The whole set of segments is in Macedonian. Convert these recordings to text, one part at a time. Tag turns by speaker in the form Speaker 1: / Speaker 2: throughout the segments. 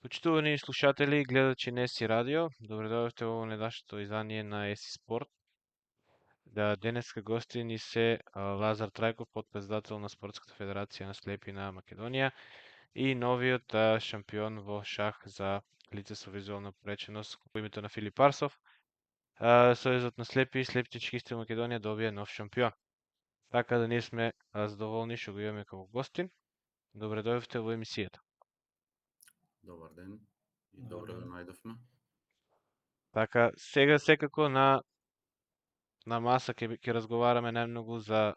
Speaker 1: Почитувани слушатели и гледачи на SC Радио, добре дойдохте во нашето издание на SC Спорт. Денеска гости ни се Лазар Трајков, подпредседател на Спортската федерација на слепи на Македонија и новиот шампион во шах за лице со визуална попреченост по името на Филип Арсов. Сојузот на слепи и слепите чекисти во Македонија добија нов шампион. Така да ние сме задоволни што го имаме како гостин. Добре дојдовте во емисијата.
Speaker 2: Добар ден и
Speaker 3: Добар
Speaker 2: добро
Speaker 3: ден.
Speaker 2: ве најдовме.
Speaker 1: Така, сега секако на маса ќе разговараме најмногу за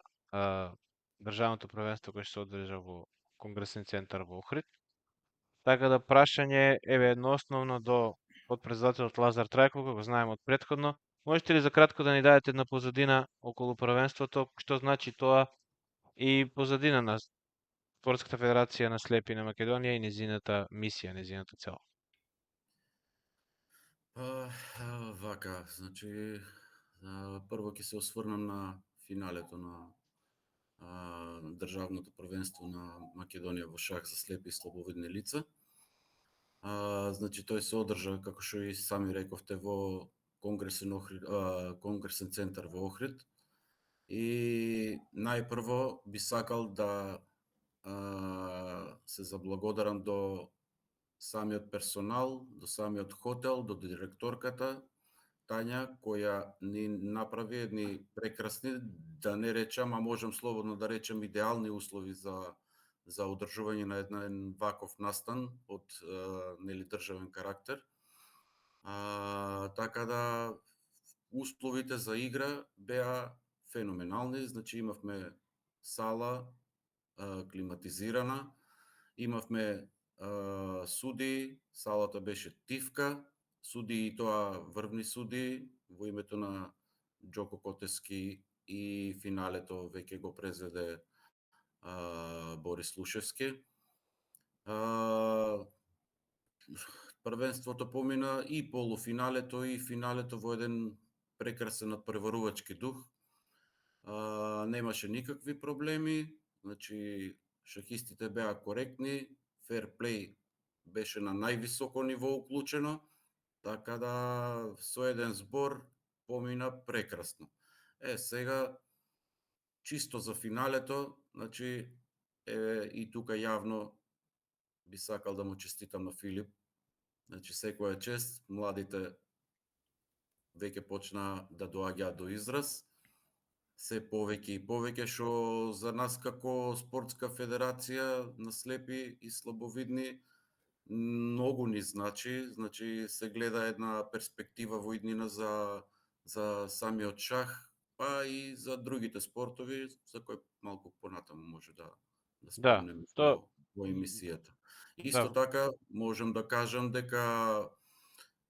Speaker 1: државното првенство кое ќе се одржа во Конгресен центар во Охрид. Така да прашање еве едно основно до подпредседателот Лазар Трајков, кој го знаеме од претходно. Можете ли за кратко да ни дадете една позадина околу првенството, што значи тоа и позадина на Спортската федерација на слепи на Македонија и незината мисија, незината цел?
Speaker 2: Вака, значи, прво ќе се осврнам на финалето на државното првенство на Македонија во шах за слепи и слабовидни лица. Значи, тој се одржа, како што и сами рековте, во Конгресен центар во Охрид. И најпрво би сакал да се заблагодарам до самиот персонал, до самиот хотел, до директорката Тања, која ни направи едни прекрасни, да не речам, а можам слободно да речем идеални услови за одржување на еден ваков настан од нели државен карактер. Така да условите за игра беа феноменални, значи имавме сала климатизирана, имавме суди, салата беше тивка, суди и тоа врвни суди во името на Џоко Котески и финалето веќе го произведе Борис Лушевски. Првенството помина и полуфиналето и финалето во еден прекрасен надпреварувачки дух. Немаше никакви проблеми, значи шахистите беа коректни, ферплей беше на највисоко ниво уклучено, така да со еден збор помина прекрасно. Сега чисто за финалето, значи и тука јавно би сакал да му честитам на Филип. Значи секоја чест, младите веќе почна да доаѓаат до израз. Се повеќе и повеќе, што за нас како спортска федерација на слепи и слабовидни многу ни значи се гледа една перспектива во иднина за самиот шах, па и за другите спортови, за кои малку понатаму може да спомнеме во емисијата. Исто така можам да кажам дека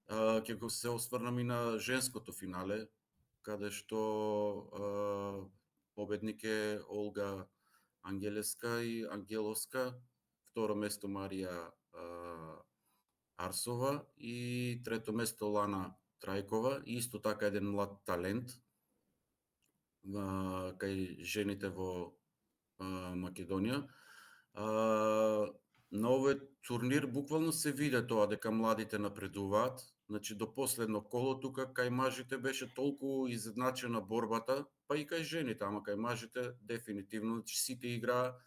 Speaker 2: ќе го се осврнам и на женското финале, каде што победник е Олга Ангелеска и Ангеловска, второ место Марија Арсова и трето место Лана Трајкова, и исто така еден млад талент кај жените во Македонија. На овој турнир буквално се виде тоа дека младите напредуваат. Значи до последно коло тука кај мажите беше толку изедначена борбата, па и кај жените, ама кај мажите дефинитивно, значи сите играа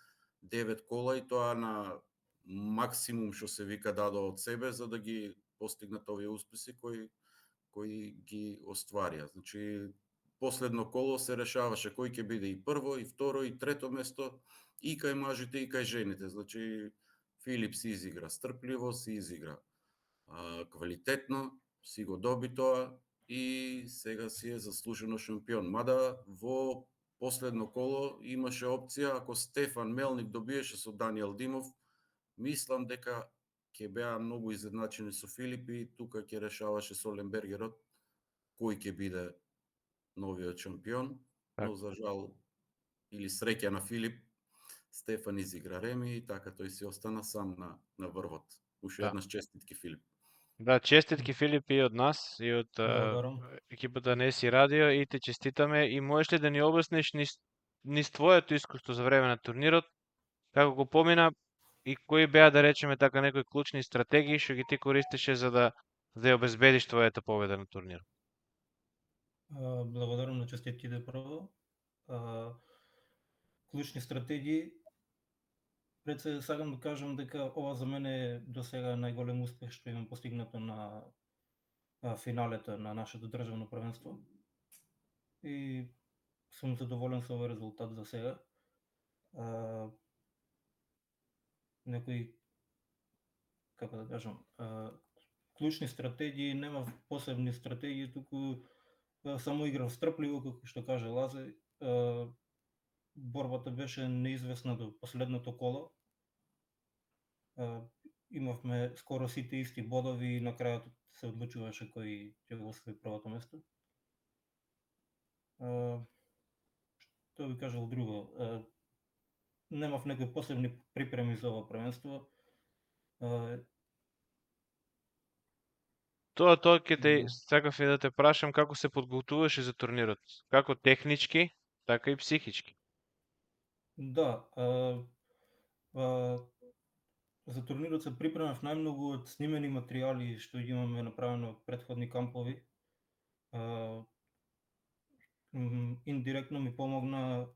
Speaker 2: 9 кола и тоа на максимум што се вика дадо од себе за да ги постигнат овие успеси кои ги остварија. Значи последно коло се решаваше кој ќе биде и прво, и второ, и трето место, и кај мажите, и кај жените. Значи Филип си изигра стрпливо, си изигра квалитетно, си го доби тоа и сега си е заслужено шампион. Мада во последно коло имаше опција, ако Стефан Мелник добиеше со Даниел Димов, мислам дека ќе беа многу изедначени со Филип и тука ќе решаваше Соленбергерот кој ќе биде новиот шампион, но за жал или среќа на Филип, Стефан изигра реми и така тој си остана сам на врвот. Уште еднаш честитки Филип.
Speaker 1: Да, честитки Филип и од нас, и од екипата на SC Радио, и те честитаме. И можеш ли да ни обясниш низ твоето искуство за време на турнирот, како го помина, и кои беа, да речеме така, некои клучни стратегии што ги ти користеше за да ја обезбедиш твојата победа на турнир?
Speaker 3: Благодарам на честитките прво. А, Клучни стратегии. Пред се сакам да кажам дека ова за мене е до сега најголем успех што имам постигнато на финалето на нашето државно првенство. И сум задоволен со овој резултат за сега. А, Некои, како да кажам, клучни стратегии, немав посебни стратегии, туку само играв стрпливо, како што каже Лазе. Борбата беше неизвестна до последното коло. Имавме скоро сите исти бодови и на крајот се одлучуваше кој ќе го освои првото место. Што би кажал друго? Немав некои посебни припреми за ова првенство.
Speaker 1: Тоа ќе те
Speaker 3: Да.
Speaker 1: сакав и да те прашам како се подготвуваше за турнирот, како технички, така и психички.
Speaker 3: Да, за турнирот се припремав најмногу од снимени материјали што ги имаме направено од претходни кампови. Индиректно ми помогна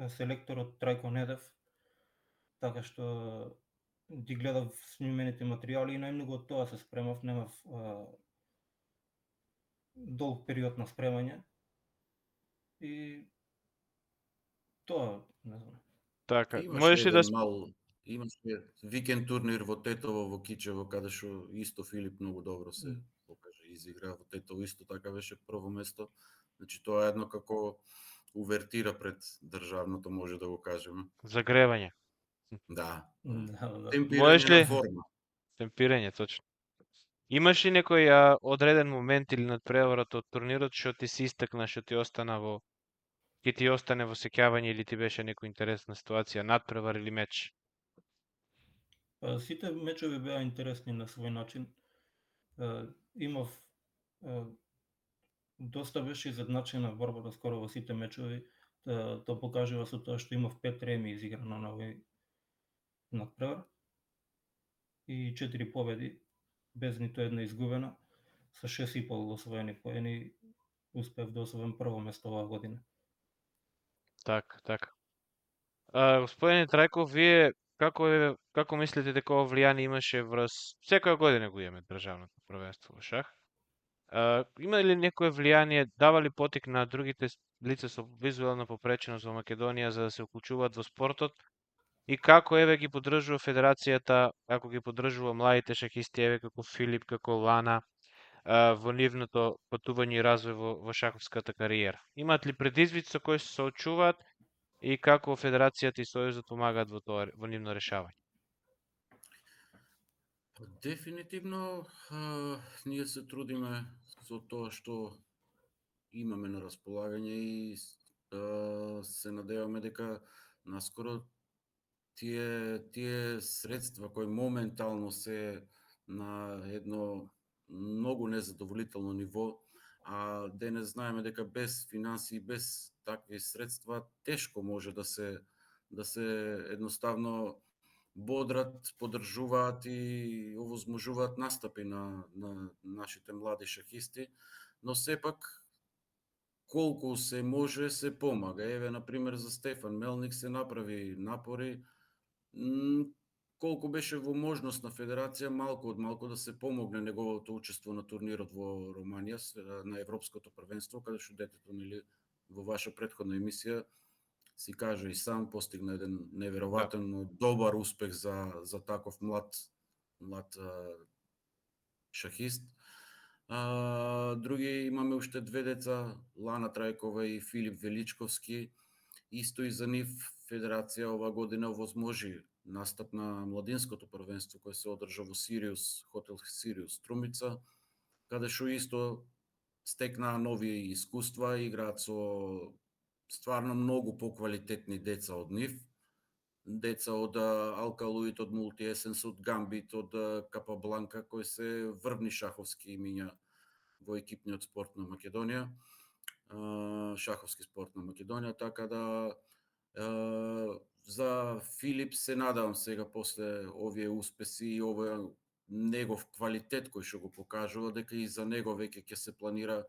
Speaker 3: селекторот Трајко Недев, така што ги гледав снимените материјали и најмногу од тоа се спремав, немав долг период на спремање и тоа, не знам.
Speaker 1: Така,
Speaker 2: Имаше
Speaker 1: можеш ли да
Speaker 2: еден имаше викенд турнир во Тетово во Кичево каде што исто Филип многу добро се покажа и изигра во Тетово исто така беше прво место. Значи тоа е едно како увертира пред државното може да го кажеме.
Speaker 1: загревање?
Speaker 2: Да,
Speaker 3: Да, да.
Speaker 1: Можеш
Speaker 2: темпирање на
Speaker 1: ли
Speaker 2: форма.
Speaker 1: темпирање точно? Имаш ли некој одреден момент или надпреварот од турнирот што ти се истакна, што ти остана ќе ти остане во сеќавање или ти беше некоја интересна ситуација, надпревар или меч?
Speaker 3: Сите мечови беа интересни на свој начин. Имав доста беше изедначена борбата скоро во сите мечови. Тоа покажува со тоа што имав 5 реми изиграно на овој надпревар и 4 победи без ниту една изгубена, со 6,5 освоени поени успев да освојам прво место оваа година.
Speaker 1: Така, така. Господине Трајков, вие како мислите дека ова влијание имаше врз секоја година го имаме државното првенство во шах? Има ли некое влијание, дава ли потик на другите лица со визуелна попреченост во Македонија за да се уклучуваат во спортот? И како еве ги поддржува федерацијата, како ги поддржува младите шахисти, еве како Филип, како Лана, во нивното патување и развој во шаховската кариера? Имаат ли предизвици со кои се соочуваат и како федерацијата и сојузот помагаат во нивно решавање?
Speaker 2: Дефинитивно, ние се трудиме со тоа што имаме на располагање и се надеваме дека наскоро тие средства кои моментално се на едно многу незадоволително ниво, а денес знаеме дека без финансии, без такви средства тешко може да се едноставно бодрат, поддржуваат и овозможуваат настапи на нашите млади шахисти, но сепак колку се може се помага. Еве на пример за Стефан Мелник се направи напори, колку беше во можност на федерација малку од малку да се помогне неговото учество на турнирот во Романија на европското првенство, каде што детето нели во ваша претходна емисија си кажа и сам постигна еден
Speaker 1: Да.
Speaker 2: неверојатно добар успех за таков млад шахист. Други имаме уште две деца, Лана Трајкова и Филип Величковски. Исто и за нив федерација ова година овозможи настап на младинското првенство кое се одржа во Сириус, хотел Сириус Струмица, каде што исто стекнаа нови искуства, играат со стварно многу поквалитетни деца од нив. Деца од Алкалуит, од Мултиесенс, од Гамбит, од Капабланка, кои се врвни шаховски имиња во екипниот спорт на Македонија, шаховски спорт на Македонија, така да за Филип се надевам сега после овие успеси и овој негов квалитет кој што го покажува, дека и за него веќе ќе се планира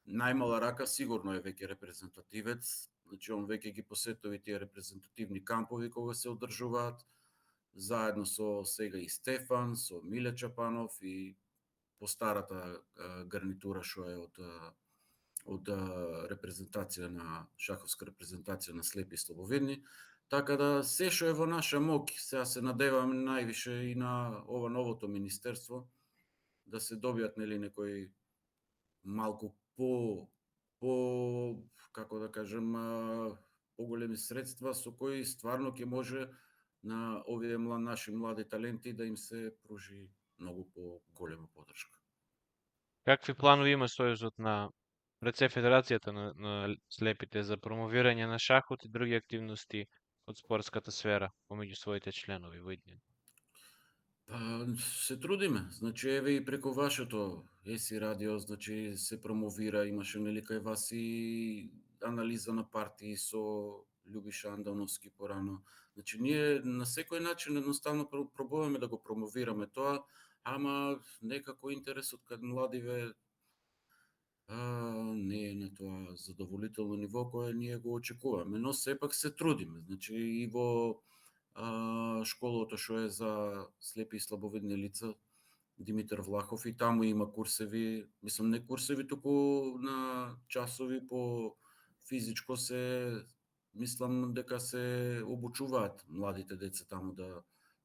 Speaker 2: најмала рака сигурно е веќе репрезентативец, значи он веќе ги посетови тие репрезентативни кампови кога се одржуваат, заедно со сега и Стефан, со Миле Чапанов и по старата гарнитура што е од репрезентација на шаховска репрезентација на слепи и слабовидни. Така да се што е во наша моќ, сега се надеваме највише и на ова новото министерство да се добијат нели некои малку по како да кажем поголеми средства со кои стварно ќе може на овие наши млади таленти да им се пружи многу поголема поддршка.
Speaker 1: Какви планови има Сојузот пред се Федерацијата на слепите за промовирање на шахот и други активности од спортската сфера помеѓу своите членови во иднина?
Speaker 2: Па, се трудиме. Значи, еве и преку вашето ЕСИ радио, значи, се промовира, имаше нели кај вас и анализа на партии со Љубиша Андановски порано. Значи, ние на секој начин едноставно пробуваме да го промовираме тоа, ама некако интересот кај младиве не е на тоа задоволително ниво кое ние го очекуваме, но сепак се трудиме. Значи и во школото што е за слепи и слабовидни лица Димитар Влахов и таму има курсеви, мислам не курсеви, туку на часови по физичко се мислам дека се обучуваат младите деца таму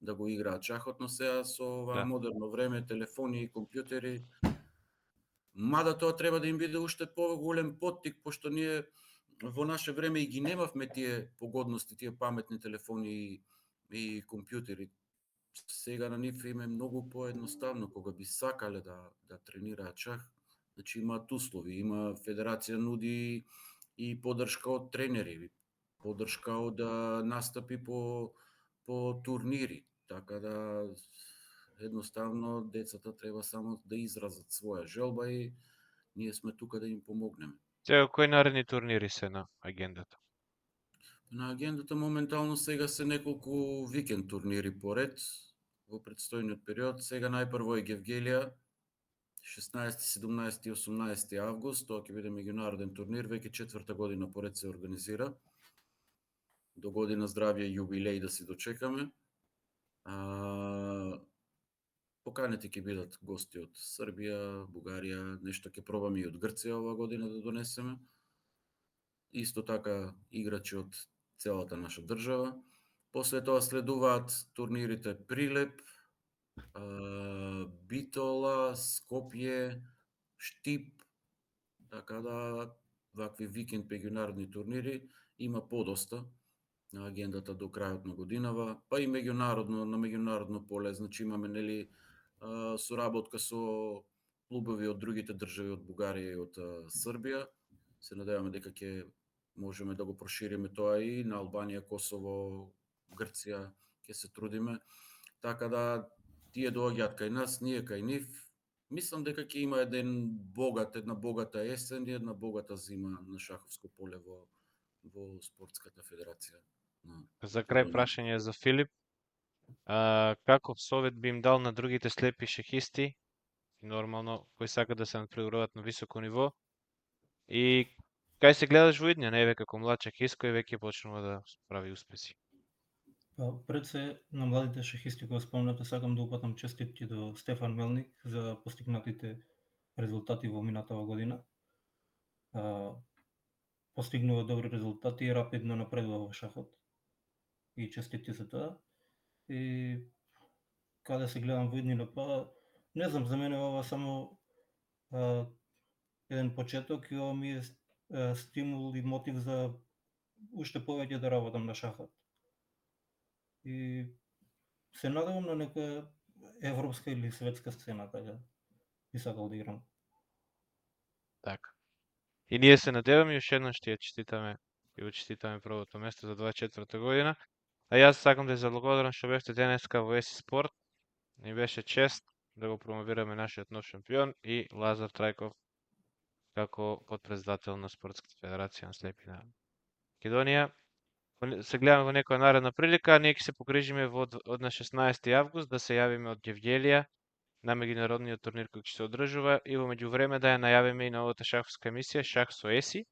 Speaker 2: да го играат шахот, но сега со ова
Speaker 1: Да.
Speaker 2: модерно време, телефони и компјутери, мада тоа треба да им биде уште поголем поттик, пошто ние во наше време и ги немавме тие погодности, тие паметни телефони и компјутери. Сега на нив им е многу поедноставно кога би сакале да тренираат шах. Значи имаат услови, има федерација нуди и поддршка од тренери, поддршка од настапи по турнири, така да едноставно децата треба само да изразат своја желба и ние сме тука да им помогнеме.
Speaker 1: Сега кои наредни турнири се на агендата?
Speaker 2: На агендата моментално сега се неколку викенд турнири поред во предстојниот период. Сега најпрво е Гевгелија, 16, 17 и 18 август, тоа ќе биде меѓународен турнир, веќе четврта година поред се организира. До година здравје и јубилеј да си дочекаме. Поканети ќе бидат гости од Србија, Бугарија, нешто ќе пробаме и од Грција оваа година да донесеме. Исто така играчи од целата наша држава. После тоа следуваат турнирите Прилеп, Битола, Скопје, Штип, така да вакви викенд меѓународни турнири има подоста на агендата до крајот на годинава, па и меѓународно на меѓународно поле, значи имаме нели соработка со клубови од другите држави, од Бугарија и од Србија. Се надеваме дека ќе можеме да го прошириме тоа и на Албанија, Косово, Грција, ќе се трудиме. Така да тие доаѓаат кај нас, ние кај нив. Мислам дека ќе има една богата есен и една богата зима на шаховско поле во спортската федерација.
Speaker 1: За крај прашање за Филип. Каков совет би им дал на другите слепи шахисти, нормално, кои сакат да се надпреваруваат на високо ниво? И кај се гледаш во иднина, еве како млад шахист кој веќе почнува да прави успеси?
Speaker 3: Пред се на младите шахисти кои спомнате, сакам да упатам честитки до Стефан Мелник за постигнатите резултати во минатава година. Постигнува добри резултати и рапидно напредува во шахот. И честитки за тоа. И каде се гледам во иднина, па не знам, за мене ова само еден почеток и ова ми е стимул и мотив за уште повеќе да работам на шахот. И се надевам на некоја европска или светска сцена, така би сакал да играм.
Speaker 1: Така. И ние се надеваме, уште еднаш ти ја честитаме и го честитаме првото место за 24 година. А јас сакам да ја заблагодарам што бевте денеска во ЕСИ Спорт. Ни беше чест да го промовираме нашиот нов шампион и Лазар Трајков како подпредседател на Спортската федерација на слепи на Македонија. се гледаме во некоја наредна прилика, а ние ќе се погрижиме од на 16 август да се јавиме од Ѓевѓелија на меѓународниот турнир кој ќе се одржува и во меѓувреме да ја најавиме и новата шаховска емисија Шах со Еси,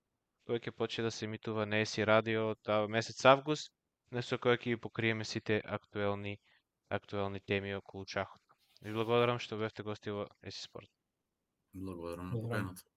Speaker 1: која ќе почне да се емитува на Еси радио од месец август, со која ќе ги покриеме сите актуелни теми околу шахот. Ви благодарам што бевте гости во Еси Спорт.
Speaker 2: Благодарам на
Speaker 3: Благодарам.
Speaker 2: поканата.